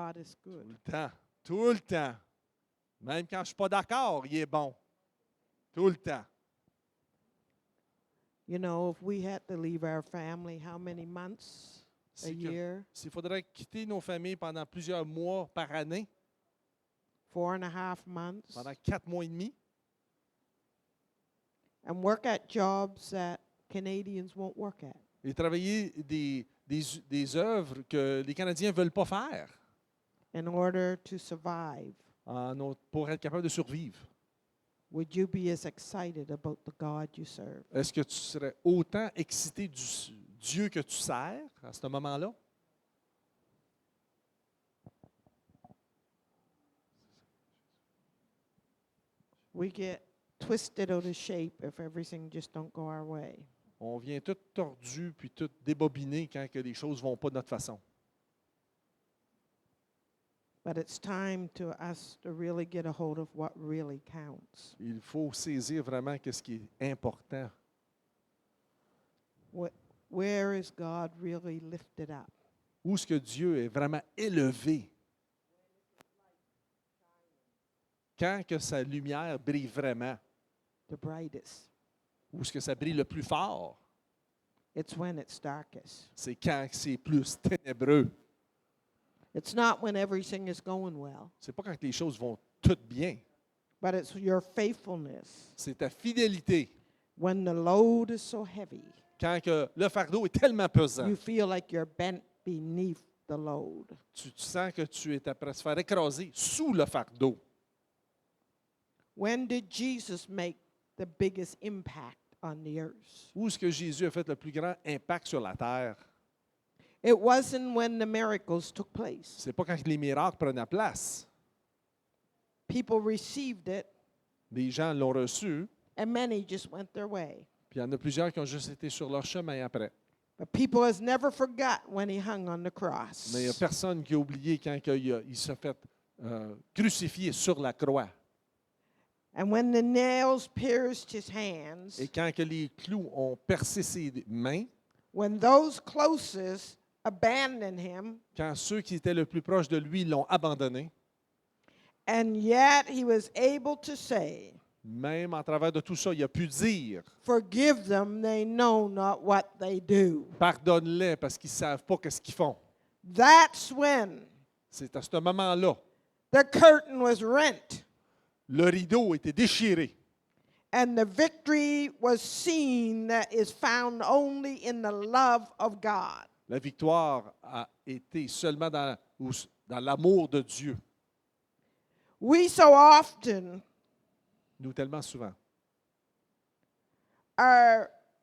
God is Tout good. le temps. Tout le temps. Même quand je ne suis pas d'accord, il est bon. Tout le temps. You know, if we had to leave our family, how many months? A year? S'il faudrait quitter nos familles pendant plusieurs mois par année, 4.5 months? pendant 4 mois et demi, And work at jobs that Canadians won't work at. et travailler des œuvres que les Canadiens ne veulent pas faire In order to survive, pour être capable de survivre. would you be as excited about the God you serve? Est-ce que tu serais autant excité du Dieu que tu sers à ce moment-là? We get twisted out of shape if everything just don't go our way. On vient tout tordu puis tout débobiné quand que les choses ne vont pas de notre façon. But it's time to us to really get a hold of what really counts. Il faut saisir vraiment ce qui est important. Where is God really lifted up? Où est-ce que Dieu est vraiment élevé? Quand que sa lumière brille vraiment? The brightest. Où est-ce que ça brille le plus fort? It's when it's darkest. C'est quand c'est plus ténébreux. It's not when everything is going well, C'est pas quand les choses vont toutes bien. but it's your faithfulness. C'est ta fidélité. When the load is so heavy, Quand que le fardeau est tellement pesant, you feel like you're bent beneath the load. tu sens que tu es après se faire écraser sous le fardeau. When did Jesus make the biggest impact on the earth? Où est-ce que Jésus a fait le plus grand impact sur la terre? It wasn't when the miracles took place. C'est pas quand les miracles prenaient place. People received it, Les gens l'ont reçu, and many just went their way. puis il y en a plusieurs qui ont juste été sur leur chemin après. But people has never forgot when he hung on the cross. Mais il n'y a personne qui a oublié quand il s'est fait crucifier sur la croix. And when the nails pierced his hands, Et quand que les clous ont percé ses mains, when those closest abandoned him, quand ceux qui étaient le plus proches de lui l'ont abandonné, and yet he was able to say, même en travers de tout ça, il a pu dire forgive them, they know not what they do. « Pardonne-les parce qu'ils ne savent pas ce qu'ils font. That's when » C'est à ce moment-là, the curtain was rent le rideau était déchiré. and the victory was seen that is found only in the love of God. La victoire a été seulement dans l'amour de Dieu. We so often Nous, tellement souvent,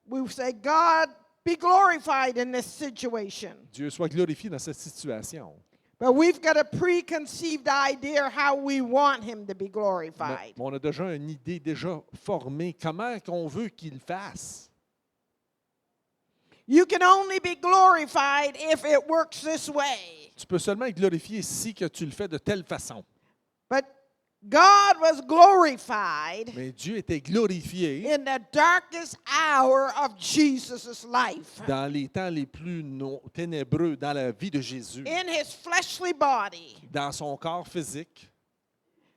we say, God, be glorified in this situation. Dieu soit glorifié dans cette situation. But we've got a preconceived idea how we want him to be Mais glorified. on a déjà une idée déjà formée. Comment qu'on veut qu'il fasse? You can only be glorified if it works this way. Tu peux seulement être glorifié si que tu le fais de telle façon. But God was glorified Mais Dieu était glorifié in the darkest hour of Jesus' life. dans les temps les plus ténébreux dans la vie de Jésus, In his fleshly body, dans son corps physique,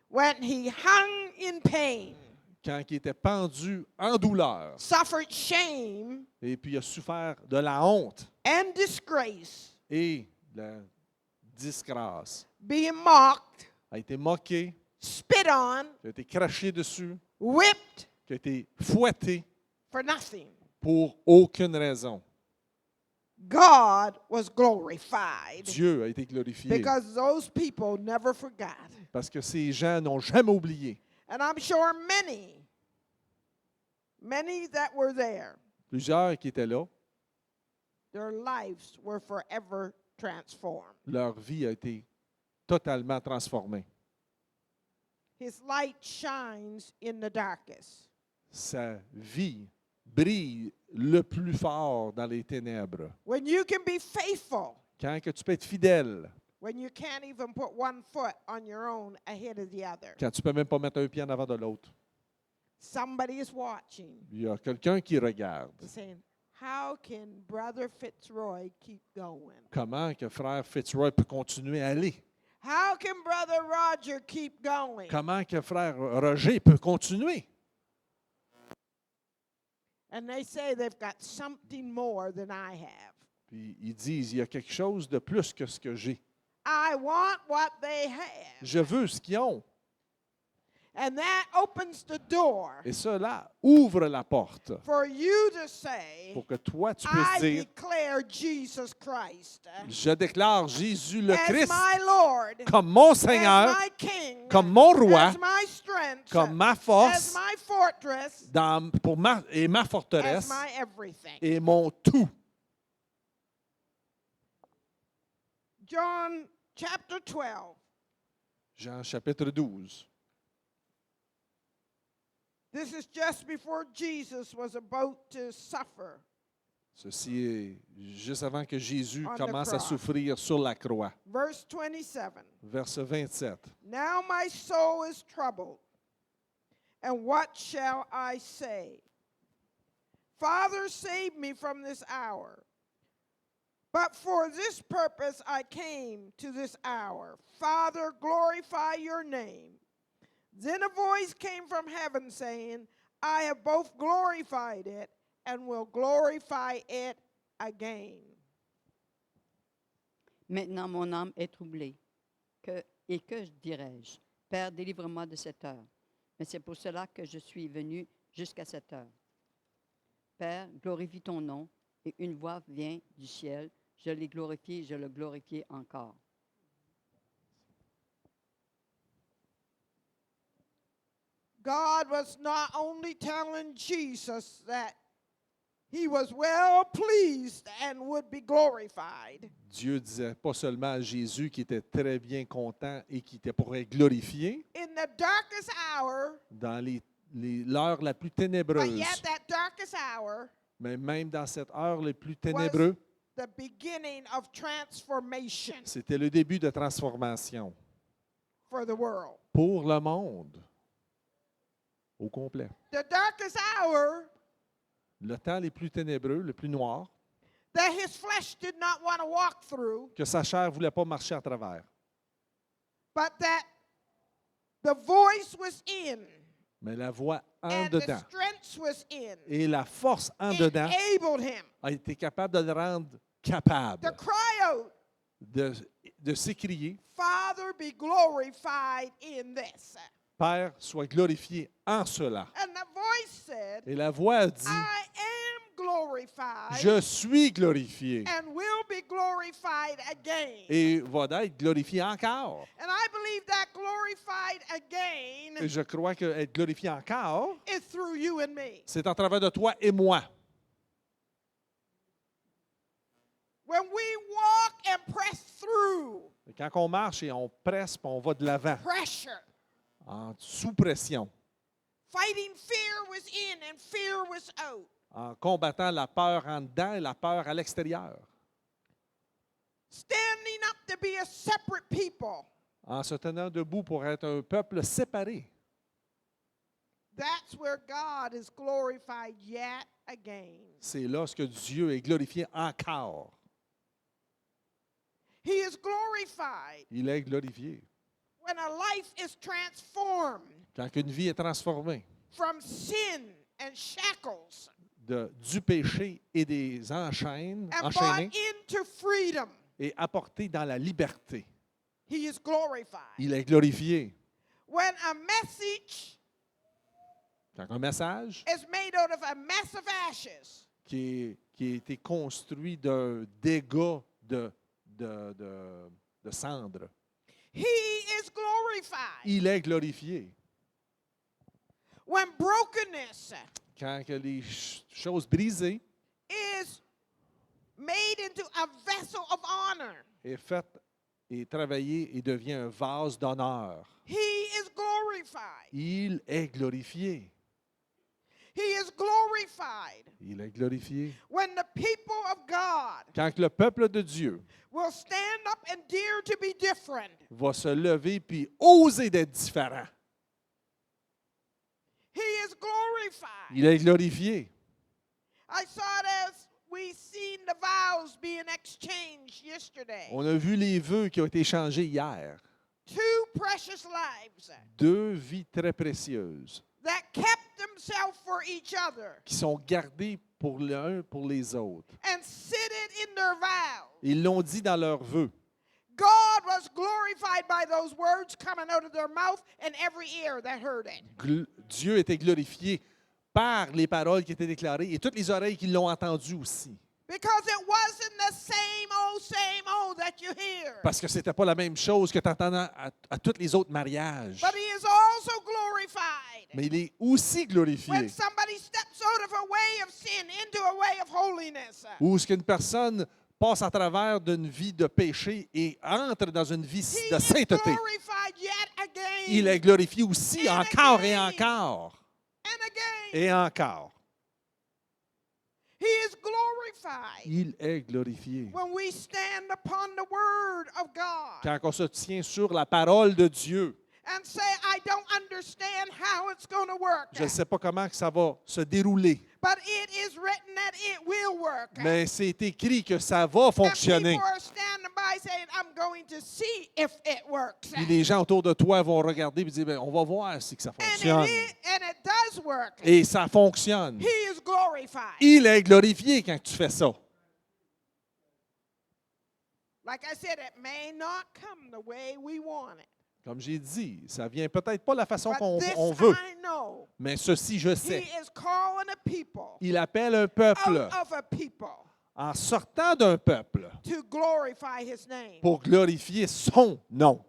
when he hung in pain, quand il était pendu en douleur, suffered shame et puis il a souffert de la honte and disgrace, et de la disgrâce, being mocked, a été moqué, spit on, qui a été craché dessus, whipped qui a été fouetté for nothing. pour aucune raison. God was glorified Dieu a été glorifié because those people never forgot. parce que ces gens n'ont jamais oublié. And I'm sure many that were there, Plusieurs qui étaient là, their lives were forever transformed. leur vie a été totalement transformée. His light shines in the darkest. Sa vie brille le plus fort dans les ténèbres. When you can be faithful, Quand que tu peux être fidèle, when you can't even put one foot on your own ahead of the other. quand tu ne peux même pas mettre un pied en avant de l'autre. Somebody is watching, Il y a quelqu'un qui regarde. saying, how can Brother Fitzroy keep going? Comment que frère Fitzroy peut continuer à aller? How can Brother Roger keep going? Comment que frère Roger peut continuer? And they say they've got something more than I have. Puis ils disent, il y a quelque chose de plus que ce que j'ai. I want what they have. Je veux ce qu'ils ont. And that opens the door Et cela ouvre la porte for you to say, pour que toi, tu puisses I dire, declare Jesus Christ je déclare Jésus le as Christ my Lord, comme mon as Seigneur, my King, comme mon roi, as my strength, comme ma as force my fortress, ma as forteresse my everything. et mon tout. John chapter 12. Jean chapitre 12. This is just before Jesus was about to suffer. Ceci est juste avant que Jésus On the commence à cross. souffrir sur la croix. Verse 27. Verset 27. Now my soul is troubled, and what shall I say? Father, save me from this hour. But for this purpose I came to this hour. Father, glorify your name. Then a voice came from heaven saying, I have both glorified it and will glorify it again. Maintenant, mon âme est troublée. Et que dirais-je? Père, délivre-moi de cette heure. Mais c'est pour cela que je suis venu jusqu'à cette heure. Père, glorifie ton nom. Et une voix vient du ciel. Je l'ai glorifié, je le glorifie encore. God was not only telling Jesus that he was well pleased and would be glorified, Dieu disait pas seulement à Jésus qui était très bien content et qui était pour être glorifié in the darkest hour, dans l'heure la plus but ténébreuse, yet that darkest hour, mais même dans cette heure la plus ténébreuse, the beginning of transformation c'était le début de transformation for the world. pour le monde au complet. The darkest hour Le temps les plus ténébreux, le plus noir, that his flesh did not want to walk through, que sa chair ne voulait pas marcher à travers. but that the voice was in Mais la voix en and the dedans strength was in. et la force en dedans Enabled him a été capable de le rendre capable to cry out, de s'écrier, Father, be glorified in this. Père, sois glorifié en cela. And the voice said, Et la voix a dit, I am glorified je suis glorifié and will be glorified again. et va être glorifié encore. And I believe that glorified Et again je crois que être glorifié encore, is through you and me. c'est en travers de toi et moi. When we walk and press through Et quand on marche et on presse, puis on va de l'avant, pressure, sous pression, fighting fear was in and fear was out. en combattant la peur en dedans et la peur à l'extérieur, Standing up to be a separate people. en se tenant debout pour être un peuple séparé. That's where God is glorified yet again. C'est là ce que Dieu est glorifié encore. He is glorified Il est glorifié. when a life is transformed Quand une vie est transformée from sin and shackles du péché et des and brought enchaînés into freedom. et apportée dans la liberté. He is glorified. Il est glorifié. When a message Quand un message is made out of a mess of ashes, qui a été construit d'un dégât de cendres, he is glorified. il est glorifié. When brokenness Quand que les choses brisées is made into a vessel of honor, est faite et travaillée et devient un vase d'honneur, he is glorified. il est glorifié. He is glorified Il est glorifié. when the people of God Quand le peuple de Dieu will stand up and dare to be different. va se lever puis oser d'être différent, He is glorified. il est glorifié. I saw it as we seen the vows being exchanged yesterday. On a vu les vœux qui ont été changés hier. two precious lives deux vies très précieuses that kept themselves for each other qui sont gardées pour l'un pour les autres. and said it in their vows. Ils l'ont dit dans leurs vœux. God was glorified by those words coming out of their mouth and every ear that heard it. Dieu était glorifié par les paroles qui étaient déclarées et toutes les oreilles qui l'ont entendu aussi. Because it wasn't the same old that you hear. Parce que ce n'était pas la même chose que tu entends à tous les autres mariages. But he is also glorified Mais il est aussi glorifié. when somebody steps out of a way of sin into a way of holiness. Où est-ce qu'une personne passe à travers d'une vie de péché et entre dans une vie He de is sainteté. glorified yet again. Il est glorifié aussi And encore et again. encore And again. et encore. He is glorified Il est glorifié. when we stand upon the word of God Quand on se tient sur la parole de Dieu, and say, I don't understand how it's going to work. je ne sais pas comment que ça va se dérouler, But it is written that it will work. mais c'est écrit que ça va And fonctionner. people are standing by saying, I'm going to see if it works. Puis les gens autour de toi vont regarder et dire, ben, on va voir si que ça fonctionne. And it does work. Et ça fonctionne. He is glorified. Il est glorifié quand tu fais ça. Like I said, it may not come the way we want it. Comme j'ai dit, ça vient peut-être pas de la façon qu'on But this on veut, I know. mais ceci je He sais. is calling a people Il appelle un peuple out of a people en sortant d'un peuple to glorify his name. pour glorifier son nom.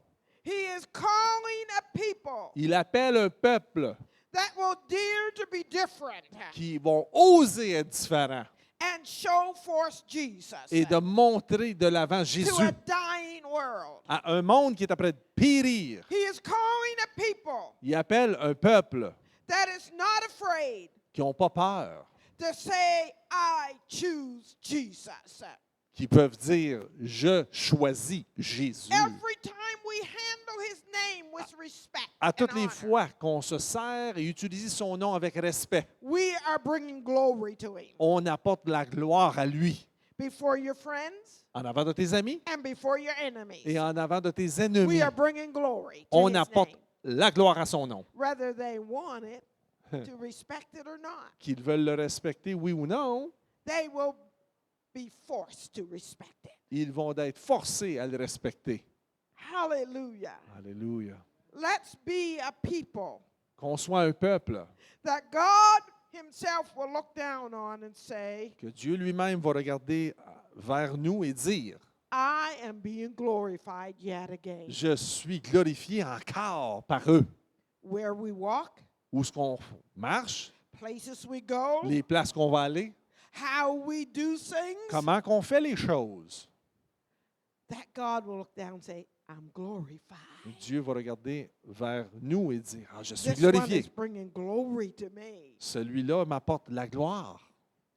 He is calling a people Il appelle un peuple that will dare to be different qui vont oser être différents and show forth Jesus et de montrer de l'avant to Jésus a dying world. à un monde qui est après de périr. He is calling a people Il appelle un peuple that is not afraid qui n'ont pas peur, to say, I choose Jesus. qui peuvent dire « Je choisis Jésus ». Every time we handle his name with respect À and toutes les honor, fois qu'on se sert et utilise son nom avec respect, we are bringing glory to him on apporte la gloire à lui before your friends en avant de tes amis and before your enemies. et en avant de tes We ennemis. are bringing glory to On his apporte name, la gloire à son nom. whether they want it to respect it or not. Qu'ils veulent le respecter, oui ou non, They will be forced to respect it. ils vont être forcés à le respecter. Hallelujah. Alléluia. Let's be a people Qu'on soit un peuple that God himself will look down on and say, que Dieu lui-même va regarder vers nous et dire I am being glorified yet again. Je suis glorifié encore par eux. Where we walk, Où est-ce qu'on marche, places we go, les places qu'on va aller, how we do things, comment qu'on fait les choses. that God will look down and say, I'm glorified. Dieu va regarder vers nous et dire Je suis This one glorifié. is bringing glory to me. Celui-là m'apporte la gloire.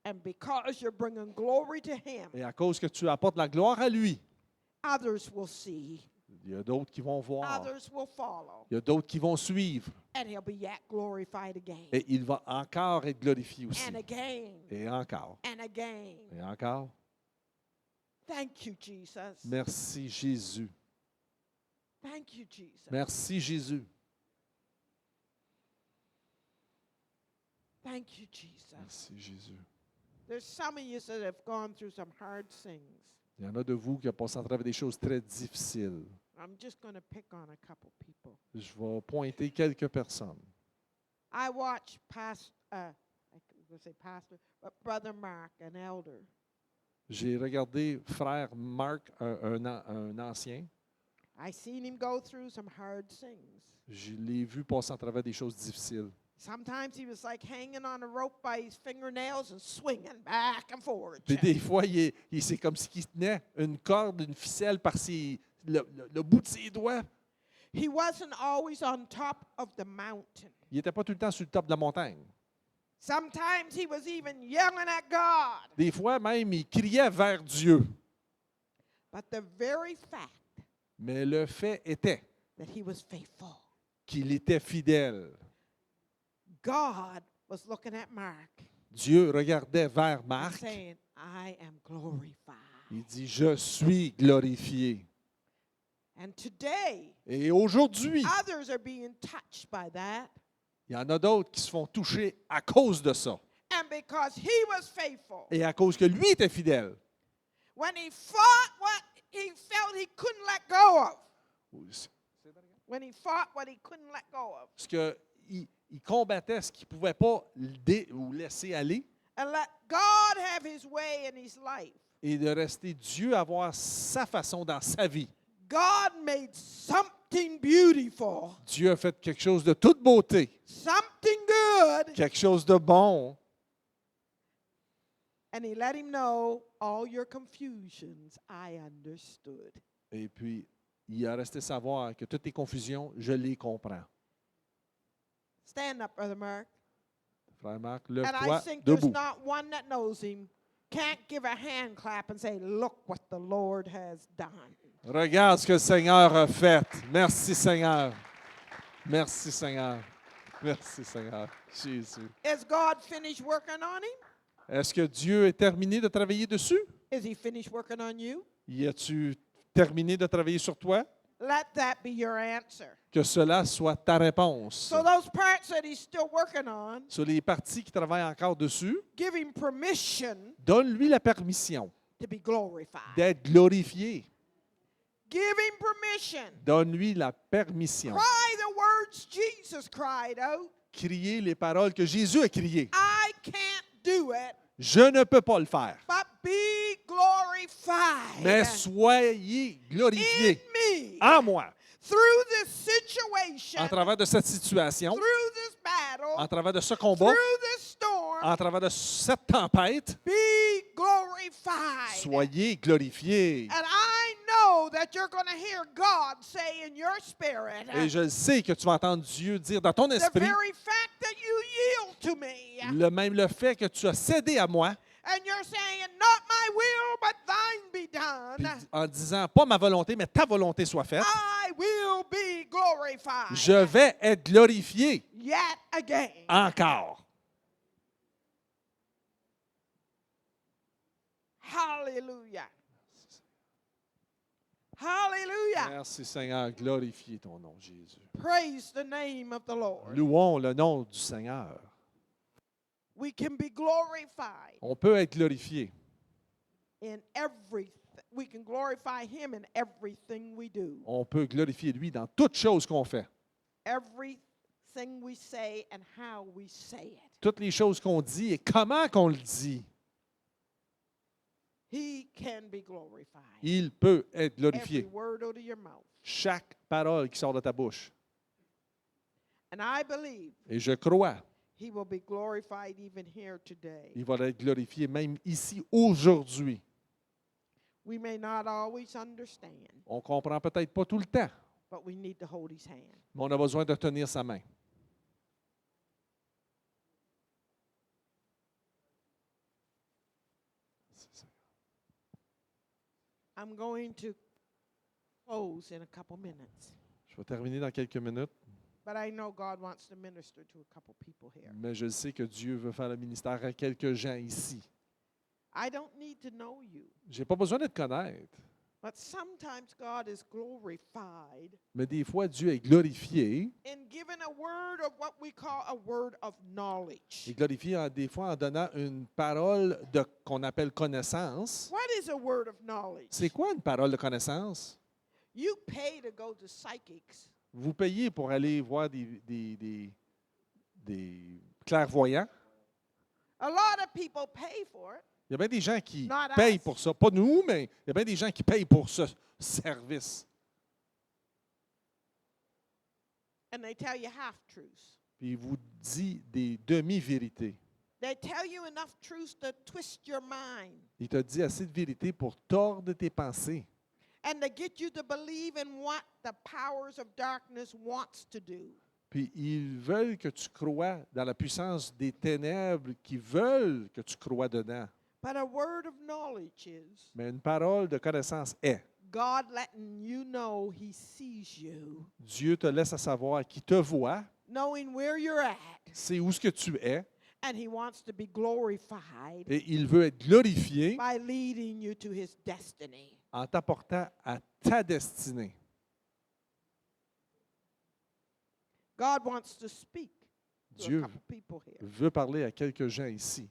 And because you're bringing glory to him, Et à cause que tu apportes la gloire à lui, others will see, il y a d'autres qui vont voir. others will follow, Il y a d'autres qui vont suivre. and he'll be yet glorified again, Et il va encore être glorifié aussi. and again, Et encore. and again. Et encore. Thank you, Jesus. Merci Jésus. Thank you, Jesus. Merci Jésus. Thank you, Jesus. Merci Jésus. There's some of you that have gone through some hard things. Il y en a de vous qui ont passé à travers des choses très difficiles. I'm just going to pick on a couple people. Je vais pointer quelques personnes. I watch I was going to say pastor, but Brother Mark, an elder. J'ai regardé frère Marc, un ancien. I seen him go through some hard things. Je l'ai vu passer à travers des choses difficiles. Sometimes he was like hanging on a rope by his fingernails and swinging back and forth. Puis des fois, c'est comme s'il tenait une corde, une ficelle par le bout de ses doigts. He wasn't always on top of the mountain. Il n'était pas tout le temps sur le top de la montagne. Sometimes he was even yelling at God. Des fois même, il criait vers Dieu. But the very fact Mais le fait était that he was faithful, qu'il était fidèle. God was looking at Mark Dieu regardait vers and Marc. saying, I am glorified. Il dit, je suis glorifié. And today, Et aujourd'hui, others are being touched by that. il y en a d'autres qui se font toucher à cause de ça. And because he was faithful, Et à cause que lui était fidèle. when he fought what he felt he couldn't let go of, when he fought what he couldn't let go of, Parce qu'il combattait ce qu'il ne pouvait pas ou laisser aller and let God have his way in his life, et de rester Dieu avoir sa façon dans sa vie. God made something beautiful, Dieu a fait quelque chose de toute beauté, something good, quelque chose de bon. and he let him know all your confusions I understood. Et puis, il a resté savoir que toutes tes confusions, je les comprends. Stand up, Brother Mark. Frère Marc, And I lève-toi think there's debout. not one that knows him can't give a hand clap and say, look what the Lord has done. Regarde ce que le Seigneur a fait. Merci, Seigneur. Merci, Seigneur. Merci, Seigneur. Jésus. Is God finished working on him? Est-ce que Dieu est terminé de travailler dessus? Is he finished working on you? Y as-tu terminé de travailler sur toi? Let that be your answer. Que cela soit ta réponse. So those parts that he's still working on, Sur les parties qui travaillent encore dessus, give him permission donne-lui la permission to be glorified. d'être glorifié. Give him permission. Donne-lui la permission. Cry the words Jesus cried out. Crier les paroles que Jésus a criées. I can't do it, Je ne peux pas le faire. but be glorified Mais soyez in glorifiés me en moi. through this situation, En travers de cette situation, through this battle, en travers de ce combat, through this storm. en travers de cette tempête, Be glorified. soyez glorifiés. And I know that you're going to hear God say in your spirit, Et je sais que tu vas entendre Dieu dire dans ton the esprit, very fact that you yield to me, le fait que tu as cédé à moi, and you're saying, not my will, but thine be puis done, en disant, pas ma volonté, mais ta volonté soit faite, I will be glorified je vais être glorifié yet again. encore. Hallelujah. Hallelujah. Merci Seigneur, glorifiez ton nom, Jésus. Praise the name of the Lord. Louons le nom du Seigneur. We can be glorified On peut être glorifié. in everything. We can glorify him in everything we do. On peut glorifier lui dans toutes choses qu'on fait. Everything we say and how we say it. Toutes les choses qu'on dit et comment qu'on le dit. He can be glorified. Il peut être Every glorifié. word out of your mouth. Chaque parole qui sort de ta bouche. And I believe Et je crois, he will be glorified even here today. il va être glorifié même ici, aujourd'hui. We may not always understand, On ne comprend peut-être pas tout le temps, but we need to hold his hand. mais on a besoin de tenir sa main. I'm going to close in a couple minutes, Je vais terminer dans quelques minutes, but I know God wants to minister to a couple people here. mais je sais que Dieu veut faire le ministère à quelques gens ici. I don't need to know you, Je n'ai pas besoin de te connaître, but sometimes God is glorified mais des fois, Dieu est glorifié. in giving a word of what we call a word of Il knowledge. est glorifié des fois en donnant une parole qu'on appelle connaissance. What is a word of knowledge? C'est quoi une parole de connaissance? You pay to go to psychics. Vous payez pour aller voir des clairvoyants. A lot of people pay for it. Il y a bien des gens qui Not us. payent pour ça. Pas nous, mais il y a bien des gens qui payent pour ce service. And they tell you half truths. Puis il vous dit des demi-vérités. They tell you enough truths to twist your mind Il te dit assez de vérité pour tordre tes pensées. and to get you to believe in what the powers of darkness wants to do. Puis ils veulent que tu crois dans la puissance des ténèbres qui veulent que tu crois dedans. But a word of knowledge is Mais une parole de connaissance est. God letting you know he sees you, Dieu te laisse à savoir qu'il te voit, knowing where you're at, c'est où ce que tu es, and he wants to be glorified et il veut être glorifié by leading you to his destiny. en t'apportant à ta destinée. God wants to speak to a Dieu couple people here. veut parler à quelques gens ici.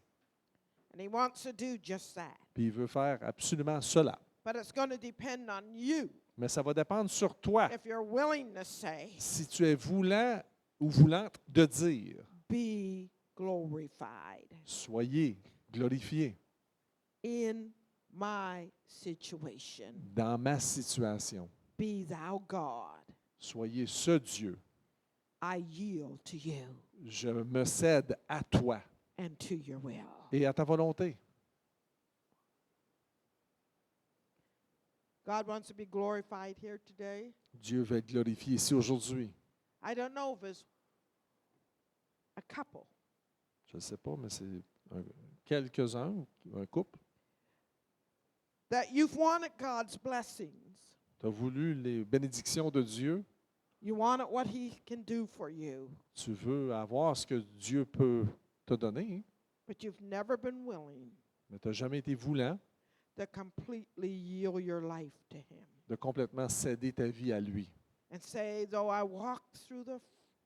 And he wants to do just that. Puis il veut faire absolument cela. But it's going to depend on you Mais ça va dépendre sur toi. if you're willing to say, Si tu es voulant ou voulante de dire, be glorified soyez glorifiés in my situation. dans ma situation. Be thou God. Soyez ce Dieu. I yield to you Je me cède à toi and to your will. et à ta volonté. God wants to be glorified here today. Dieu va être glorifié ici aujourd'hui. I don't know if it's a couple Je ne sais pas, mais c'est quelques-uns, un couple. that you've wanted God's blessings. Tu as voulu les bénédictions de Dieu. You wanted what he can do for you, Tu veux avoir ce que Dieu peut te donner, but you've never been willing mais tu n'as jamais été voulant to completely yield your life to him de complètement céder ta vie à lui. and say, though I walk through the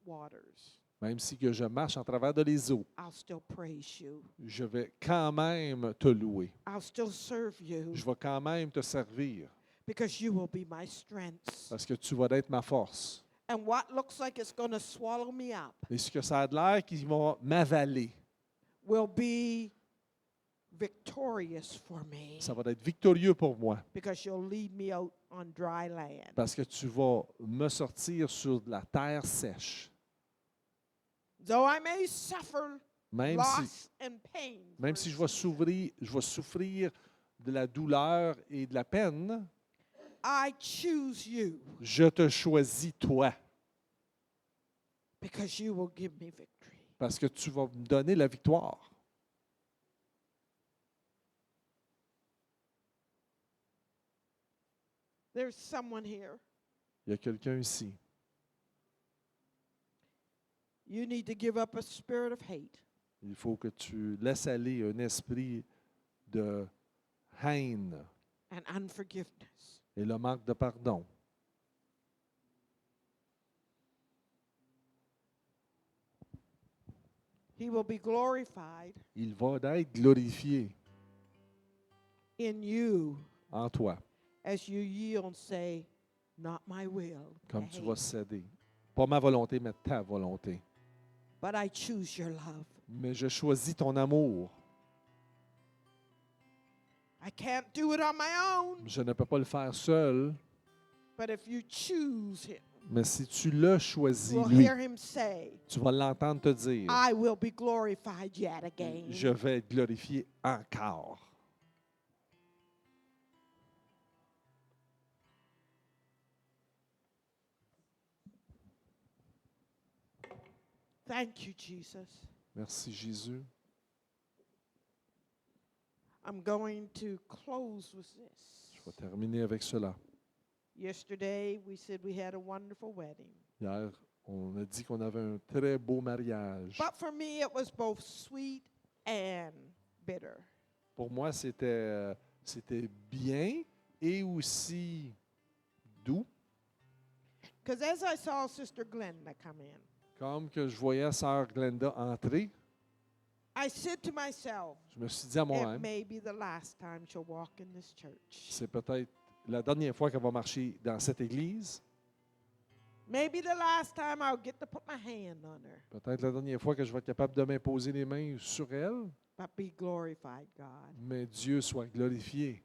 waters, Même si que je marche en travers de les eaux, I'll still praise you. je vais quand même te louer. I'll still serve you Je vais quand même te servir because you will be my strength. parce que tu vas être ma force. And what looks like it's going to swallow me up Et ce que ça a de l'air qu'ils vont m'avaler, will be victorious for me ça va être victorieux pour moi because you'll lead me out on dry land. parce que tu vas me sortir sur de la terre sèche. Though I may suffer Même si, loss and pain, même for si a je vais souffrir de la douleur et de la peine, I choose you je te choisis toi because you will give me victory. parce que tu vas me donner la victoire. There's someone here. Il y a quelqu'un ici. You need to give up a spirit of hate. Il faut que tu laisses aller un esprit de haine And unforgiveness. et le manque de pardon. He will be glorified Il va être glorifié in you en toi, as you yield and say, not my will, comme to tu vas hate, céder. Pas ma volonté, mais ta volonté. but I choose your love. Mais je choisis ton amour. I can't do it on my own, Je ne peux pas le faire seul, but if you choose him, mais si tu le choisis, you'll lui, hear him say, tu vas l'entendre te dire, I will be glorified yet again. je vais être glorifié encore. Thank you, Jesus. Merci Jésus. I'm going to close with this. Je vais terminer avec cela. Yesterday, we said we had a wonderful wedding. Hier, on a dit qu'on avait un très beau mariage. But for me, it was both sweet and bitter. Pour moi, c'était bien et aussi doux. Because as I saw Sister Glenda come in, Comme que je voyais Sœur Glenda entrer, I said to myself, je me suis dit à it moi-même, may be the last time she'll walk in this church. c'est peut-être la dernière fois qu'elle va marcher dans cette église, Maybe the last time I'll get to put my hand on her. peut-être la dernière fois que je vais être capable de m'imposer les mains sur elle, But be glorified, God. mais Dieu soit glorifié.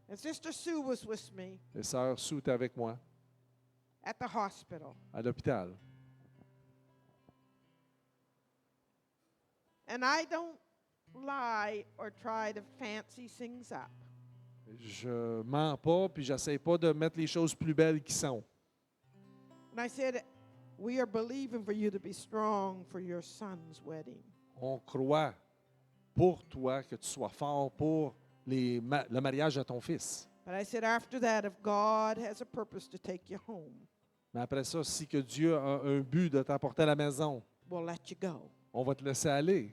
And Sister Sue was with me Et Sœur Sue était avec moi at the hospital. à l'hôpital. And I don't lie or try to fancy things up. Je mens pas, puis j'essaie pas de mettre les choses plus belles qui sont. And I said, we are believing for you to be strong for your son's wedding. On croit pour toi que tu sois fort pour le mariage de ton fils. But I said, after that, if God has a purpose to take you home, Mais après ça, si que Dieu a un but de t'apporter à la maison, we'll let you go. on va te laisser aller.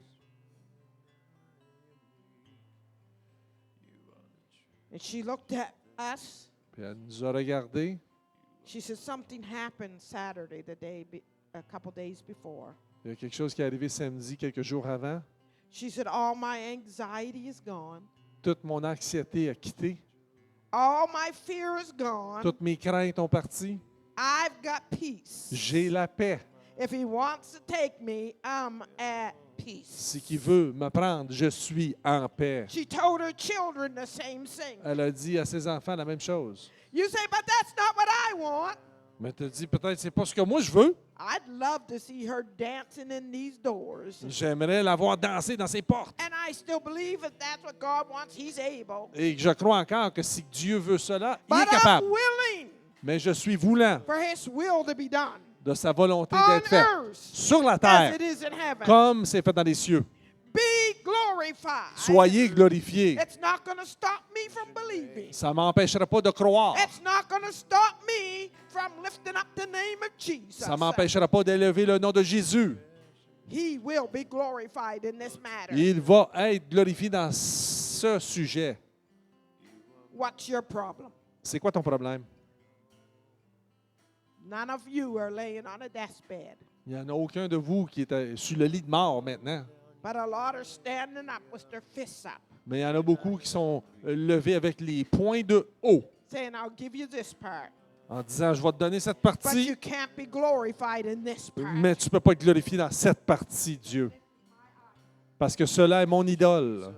And she looked at us Puis elle nous a regardés She said something happened Saturday, a couple days before. Il y a quelque chose qui est arrivé samedi, quelques jours avant. She said all my anxiety is gone. Toute mon anxiété a quitté. All my fear is gone. Toutes mes craintes ont parti. I've got peace. J'ai la paix. If he wants to take me, I'm at peace. Si qui veut me prendre, je suis en paix. She told her children the same thing. Elle a dit à ses enfants la même chose. You say, but that's not what I want. Mais tu dis peut-être c'est pas ce que moi je veux. I'd love to see her dancing in these doors. J'aimerais la voir danser dans ses portes. And I still believe if that's what God wants, he's able. Et je crois encore que si Dieu veut cela, il est But I'm capable. willing Mais je suis voulant for his will to be done de sa volonté on d'être faite earth sur la as terre, it is in heaven. comme c'est fait dans les cieux. Be glorified. Soyez glorifiés. It's not going to stop me from believing. Ça ne m'empêchera pas de croire. It's not going to stop me from lifting up the name of Jesus. Ça ne m'empêchera pas d'élever le nom de Jésus. He will be glorified in this matter. Il va être glorifié dans ce sujet. What's your problem? C'est quoi ton problème? None of you are laying on a deathbed, Il n'y en a aucun de vous qui est sur le lit de mort maintenant. but a lot are standing up with their fists up, Mais il y en a beaucoup qui sont levés avec les poings de haut saying, I'll give you this part, en disant, je vais te donner cette but you partie, can't be glorified in this part. mais tu ne peux pas être glorifié dans cette partie, Dieu. Parce que cela est mon idole.